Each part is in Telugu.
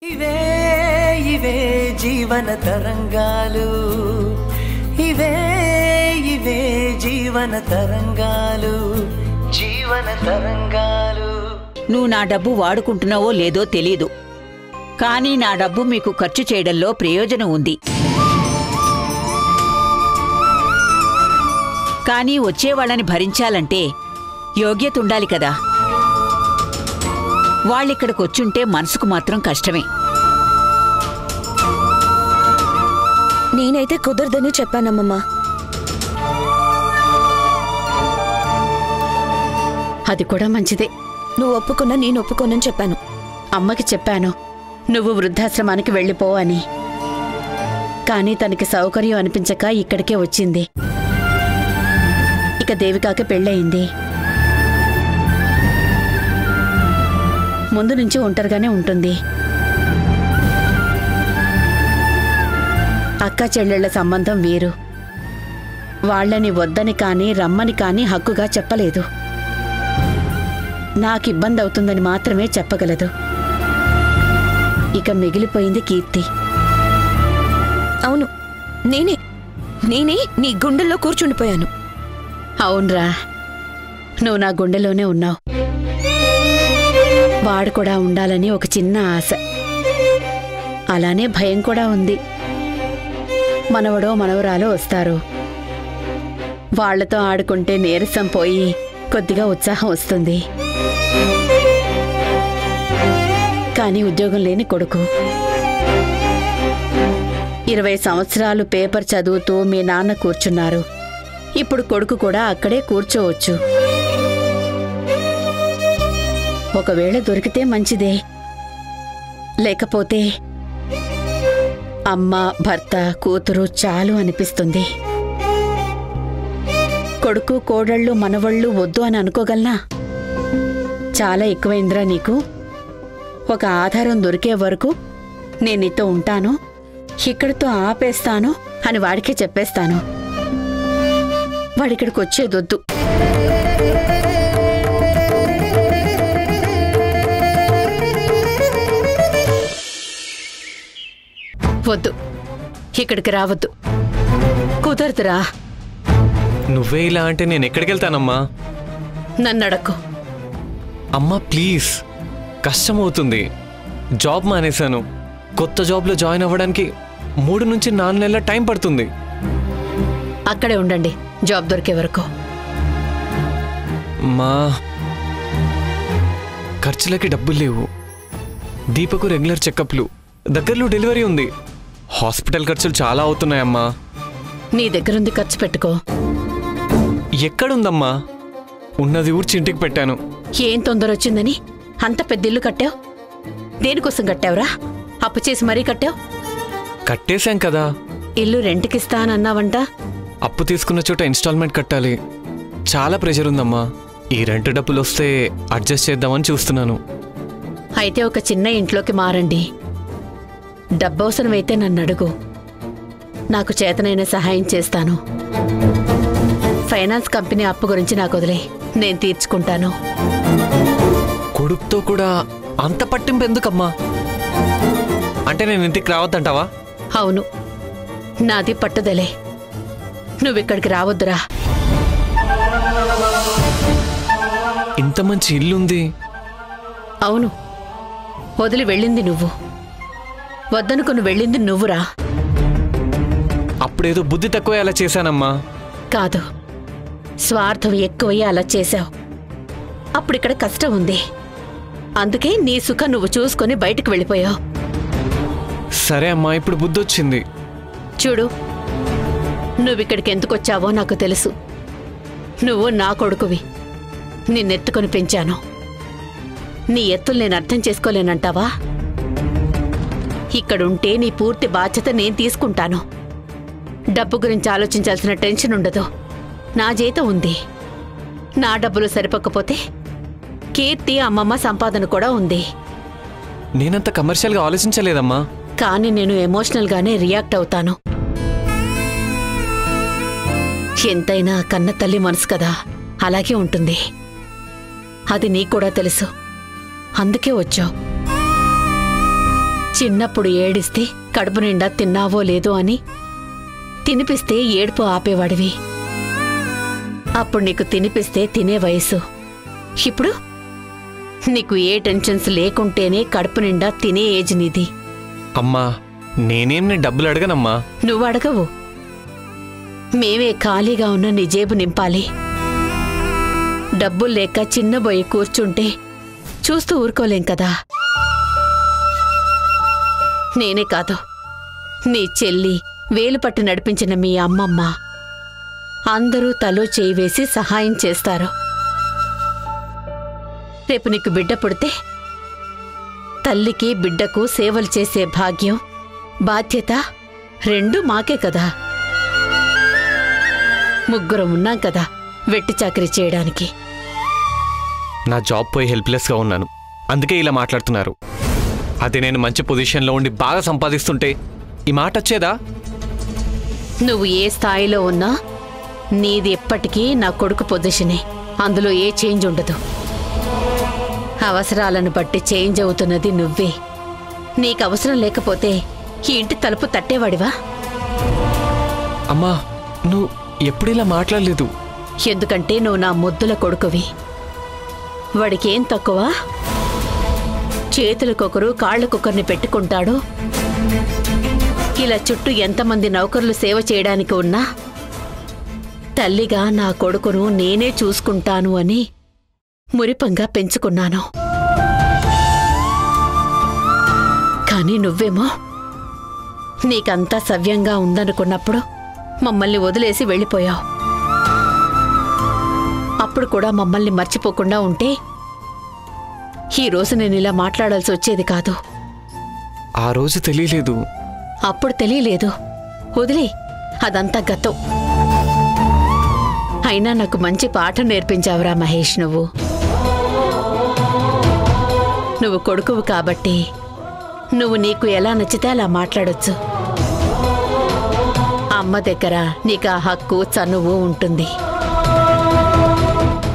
ఇవే ఇవే జీవన తరంగాలు, ఇవే ఇవే జీవన తరంగాలు, జీవన తరంగాలు. నువ్వు నా డబ్బు వాడుకుంటున్నావో లేదో తెలీదు, కానీ నా డబ్బు మీకు ఖర్చు చేయడంలో ప్రయోజనం ఉంది. కానీ వచ్చేవాళ్ళని భరించాలంటే యోగ్యత ఉండాలి కదా. వాళ్ళిక్కడికొచ్చుంటే మనసుకు మాత్రం కష్టమే. నేనైతే కుదరదని చెప్పానమ్మమ్మా. అది కూడా మంచిదే. నువ్వు ఒప్పుకున్నా నేను ఒప్పుకోనని చెప్పాను. అమ్మకి చెప్పాను నువ్వు వృద్ధాశ్రమానికి వెళ్ళిపో అని. కానీ తనకి సౌకర్యం అనిపించక ఇక్కడికే వచ్చింది. ఇక దేవికాకి పెళ్ళయింది. ముందు నుంచి ఒంటరిగానే ఉంటుంది. అక్క చెల్లెళ్ల సంబంధం వేరు. వాళ్లని వద్దని కానీ రమ్మని కానీ హక్కుగా చెప్పలేదు. నాకు ఇబ్బంది అవుతుందని మాత్రమే చెప్పగలదు. ఇక మిగిలిపోయింది కీర్తి. అవును, నేనే నీ గుండెల్లో కూర్చుండిపోయాను. అవునరా, నువ్వు నా గుండెలోనే ఉన్నావు. వాడు కూడా ఉండాలని ఒక చిన్న ఆశ, అలానే భయం కూడా ఉంది. మనవడో మనవరాలో వస్తారు. వాళ్లతో ఆడుకుంటే నీరసం పోయి కొద్దిగా ఉత్సాహం వస్తుంది. కానీ ఉద్యోగం లేని కొడుకు 20 సంవత్సరాలు పేపర్ చదువుతూ మీ నాన్న కూర్చున్నారు. ఇప్పుడు కొడుకు కూడా అక్కడే కూర్చోవచ్చు. ఒకవేళ దొరికితే మంచిదే, లేకపోతే అమ్మ, భర్త, కూతురు చాలు అనిపిస్తుంది. కొడుకు, కోడళ్ళు, మనవళ్ళు వద్దు అని అనుకోగలనా? చాలా ఎక్కువైందిరా నీకు. ఒక ఆధారం దొరికే వరకు నేను నీతో ఉంటాను, ఇక్కడితో ఆపేస్తాను అని వాడికే చెప్పేస్తాను. వాడిక్కడికి వచ్చేదొద్దు. వద్దు, ఇక్కడికి రావద్దు. కుదరదురా. నువ్వే ఇలా అంటే నేను ఎక్కడికి వెళ్తానమ్మా? నన్నడక్కు. అమ్మా ప్లీజ్, కష్టమవుతుంది. జాబ్ మానేశాను. కొత్త జాబ్లో జాయిన్ అవ్వడానికి 3 నుంచి 4 నెలల టైం పడుతుంది. అక్కడే ఉండండి జాబ్ దొరికే వరకు. మా ఖర్చులకి డబ్బులు లేవు. దీపకు రెగ్యులర్ చెకప్లు, దగ్గరలో డెలివరీ ఉంది. హాస్పిటల్ ఖర్చులు చాలా అవుతున్నాయమ్మా. నీ దగ్గరుంది ఖర్చు పెట్టుకో. ఎక్కడుందమ్మా? ఉన్నది ఊడ్చి ఇంటికి పెట్టాను. ఏం తొందర వచ్చిందని అంత పెద్ద ఇల్లు కట్టావు? దేనికోసం కట్టావురా? అప్పు చేసి మరీ కట్టావు. కట్టేశాం కదా. ఇల్లు రెంట్కిస్తా అని అన్నావంట. అప్పు తీసుకున్న చోట ఇన్స్టాల్మెంట్ కట్టాలి. చాలా ప్రెషర్ ఉందమ్మా. ఈ రెంట్ డబ్బులు వస్తే అడ్జస్ట్ చేద్దామని చూస్తున్నాను. అయితే ఒక చిన్న ఇంట్లోకి మారండి. డబ్బవసరమైతే నన్ను అడుగు, నాకు చేతనైన సహాయం చేస్తాను. ఫైనాన్స్ కంపెనీ అప్పు గురించి నాకు వదిలే, నేను తీర్చుకుంటాను. కొడుకుతో కూడా అంత పట్టింపు ఎందుకమ్మా? అంటే నేను ఇంటికి రావద్దంటావా? అవును, నాది పట్టుదలే. నువ్విక్కడికి రావద్దురా. ఇంత మంచి ఇల్లుంది. అవును, వదిలి వెళ్ళింది నువ్వు, వద్దనుకుని వెళ్ళింది నువ్వురా. అప్పుడేదో బుద్ధి తక్కువ అలా చేశానమ్మా. కాదు, స్వార్థం ఎక్కువయ్యి అలా చేశావు. అప్పుడిక్కడ కష్టం ఉంది, అందుకే నీ సుఖం నువ్వు చూసుకొని బయటకు వెళ్ళిపోయావు. సరే అమ్మా, ఇప్పుడు బుద్ధి వచ్చింది. చూడు, నువ్విక్కడికి ఎందుకొచ్చావో నాకు తెలుసు. నువ్వు నా కొడుకువి, నిన్నెత్తుకొని పెంచాను. నీ ఎత్తులు నేను అర్థం చేసుకోలేనంటావా? ఇక్కడుంటే నీ పూర్తి బాధ్యత నేను తీసుకుంటాను. డబ్బు గురించి ఆలోచించాల్సిన టెన్షన్ ఉండదు. నా జీతం ఉంది. నా డబ్బులు సరిపోకపోతే కీర్తి, అమ్మమ్మ సంపాదన కూడా ఉంది. నేనంత కమర్షియల్గా ఆలోచించలేదమ్మా. కానీ నేను ఎమోషనల్గానే రియాక్ట్ అవుతాను. ఎంతైనా కన్న తల్లి మనసు కదా, అలాగే ఉంటుంది. అది నీకు కూడా తెలుసు, అందుకే వచ్చావు. చిన్నప్పుడు ఏడిస్తే కడుపు నిండా తిన్నావో లేదో అని తినిపిస్తే ఏడుపు ఆపేవాడివి. అప్పుడు నీకు తినిపిస్తే తినే వయసు. ఇప్పుడు నీకు ఏ టెన్షన్స్ లేకుంటేనే కడుపు నిండా తినే ఏజ్ నీది. అమ్మా, నేనేం నీ డబ్బులు అడగనమ్మా. నువ్వు అడగవు, మేమే ఖాళీగా ఉన్న నీ జేబు నింపాలి. డబ్బులు లేక చిన్నబోయి కూర్చుంటే చూస్తూ ఊరుకోలేం కదా. నేనే కాదు, నీ చెల్లి, వేలు పట్టి నడిపించిన మీ అమ్మమ్మ అందరూ తలో చేయి వేసి సహాయం చేస్తారు. రేపు నీకు బిడ్డ పుడితే తల్లికి బిడ్డకు సేవలు చేసే భాగ్యం, బాధ్యత రెండూ మాకే కదా. ముగ్గురం ఉన్నాం కదా వెట్టి చాకరీ చేయడానికి. నా జాబ్ పోయి హెల్ప్లెస్గా ఉన్నాను, అందుకే ఇలా మాట్లాడుతున్నారు. అదే నేను మంచి పొజిషన్లో ఉండి బాగా సంపాదిస్తుంటే ఈ మాట వచ్చేదా? నువ్వు ఏ స్థాయిలో ఉన్నా నీది ఎప్పటికీ నా కొడుకు పొజిషనే. అందులో ఏ చేంజ్ ఉండదు. అవసరాలను బట్టి చేంజ్ అవుతున్నది నువ్వే. నీకు అవసరం లేకపోతే ఈ ఇంటి తలుపు తట్టేవాడివా? అమ్మా, నువ్వు ఎప్పుడిలా మాట్లాడలేదు. ఎందుకంటే నువ్వు నా ముద్దుల కొడుకువి. వాడికేం తక్కువ? చేతులకొకరు కాళ్ళకొకరిని పెట్టుకుంటాడు. ఇలా చుట్టూ ఎంతమంది నౌకర్లు సేవ చేయడానికి ఉన్నా తల్లిగా నా కొడుకును నేనే చూసుకుంటాను అని మురిపంగా పెంచుకున్నాను. కానీ నువ్వేమో నీకంతా సవ్యంగా ఉందనుకున్నప్పుడు మమ్మల్ని వదిలేసి వెళ్ళిపోయావు. అప్పుడు కూడా మమ్మల్ని మర్చిపోకుండా ఉంటే ఈ రోజు నేను ఇలా మాట్లాడాల్సి వచ్చేది కాదు. ఆ రోజు తెలియలేదు. అప్పుడు తెలియలేదు, వదిలే, అదంతా గతం. అయినా నాకు మంచి పాఠం నేర్పించావురా మహేష్. నువ్వు కొడుకువు కాబట్టి నువ్వు నీకు ఎలా నచ్చితే అలా మాట్లాడొచ్చు. అమ్మ దగ్గర నీకు ఆ హక్కు, చనువు ఉంటుంది.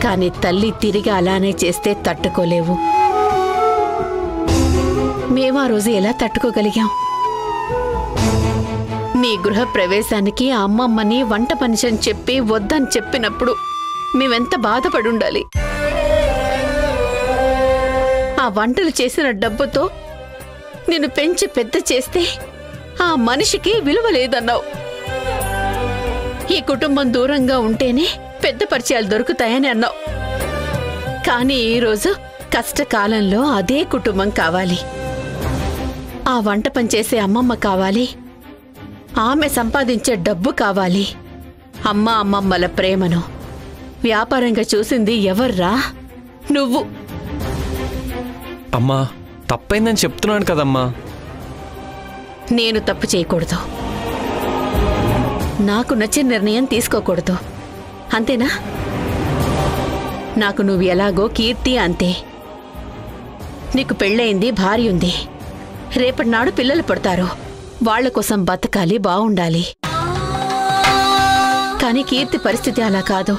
కానీ తల్లి తిరిగి అలానే చేస్తే తట్టుకోలేవు. మేము ఆ రోజు ఎలా తట్టుకోగలిగాం? నీ గృహ ప్రవేశానికి ఆ అమ్మమ్మని వంట మనిషి అని చెప్పి వద్దని చెప్పినప్పుడు మేమెంత బాధపడుండాలి. ఆ వంటలు చేసిన డబ్బుతో నిన్ను పెంచి పెద్ద చేస్తే ఆ మనిషికి విలువ లేదన్నావు. ఈ కుటుంబం దూరంగా ఉంటేనే పెద్ద పరిచయాలు దొరుకుతాయని అన్నావు. కానీ ఈరోజు కష్టకాలంలో అదే కుటుంబం కావాలి. ఆ వంట పని చేసే అమ్మమ్మ కావాలి. ఆమె సంపాదించే డబ్బు కావాలి. అమ్మమ్మల ప్రేమను వ్యాపారంగా చూసింది ఎవర్రా? నువ్వు. అమ్మా, తప్పైందని చెప్తున్నాను కదమ్మా. నేను తప్పు చేయకూడదు, నాకు నచ్చిన నిర్ణయం తీసుకోకూడదు, అంతేనా? నాకు నువ్వు ఎలాగో కీర్తి అంతే. నీకు పెళ్ళయింది, భార్య ఉంది. రేపటి నాడు పిల్లలు పుడతారు. వాళ్ల కోసం బతకాలి, బావుండాలి. కానీ కీర్తి పరిస్థితి అలా కాదు.